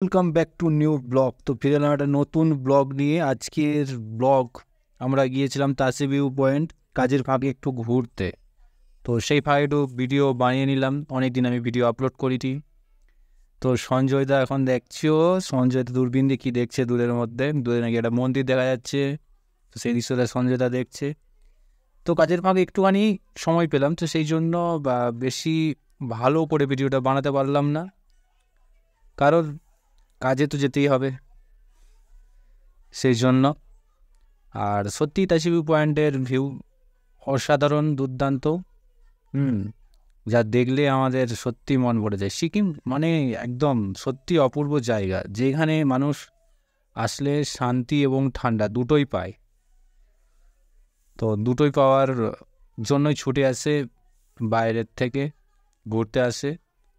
Welcome back to new blog. তো ফিরে এলাম একটা নতুন ব্লগ নিয়ে। আজকের ব্লগ আমরা গিয়েছিলাম তাসি ভিউ পয়েন্ট কাজের ফাঁকে একটু ঘুরতে। তো সেই ফাঁকে একটু ভিডিও বানিয়ে নিলাম, অনেকদিন আমি ভিডিও আপলোড করিনি। তো সঞ্জয়দা এখন দেখছো, সঞ্জয়দা দূরবীন দিয়ে কী দেখছে, দূরের মধ্যে দূরে নাকি একটা মন্দির দেখা যাচ্ছে। তো সেই দৃশ্যটা সঞ্জয়দা দেখছে। তো কাজের ফাঁকে একটুখানি সময় পেলাম, তো সেই জন্য বেশি ভালো করে ভিডিওটা বানাতে পারলাম না, কারণ কাজে তো যেতেই হবে সেই জন্য। আর সত্যি তাসি ভিউ পয়েন্টের ভিউ অসাধারণ, দুর্দান্ত। যা দেখলে আমাদের সত্যি মন ভরে যায়। সিকিম মানে একদম সত্যি অপূর্ব জায়গা, যেখানে মানুষ আসলে শান্তি এবং ঠান্ডা দুটোই পায়। তো দুটোই পাওয়ার জন্যই ছুটে আসে, বাইরের থেকে ঘুরতে আসে।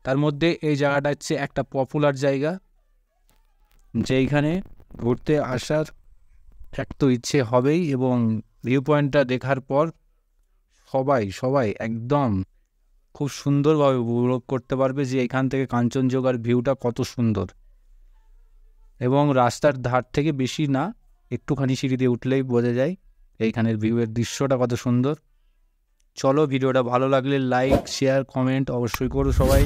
তার মধ্যে এই জায়গাটা হচ্ছে একটা পপুলার জায়গা, যেইখানে ঘুরতে আসার এক তো ইচ্ছে হবেই, এবং ভিউ পয়েন্টটা দেখার পর সবাই সবাই একদম খুব সুন্দরভাবে উপভোগ করতে পারবে যে এখান থেকে কাঞ্চনজঙ্ঘার ভিউটা কত সুন্দর। এবং রাস্তার ধার থেকে বেশি না, একটুখানি সিঁড়ি দিয়ে উঠলেই বোঝা যায় এইখানের ভিউয়ের দৃশ্যটা কত সুন্দর। চলো, ভিডিওটা ভালো লাগলে লাইক শেয়ার কমেন্ট অবশ্যই করো সবাই।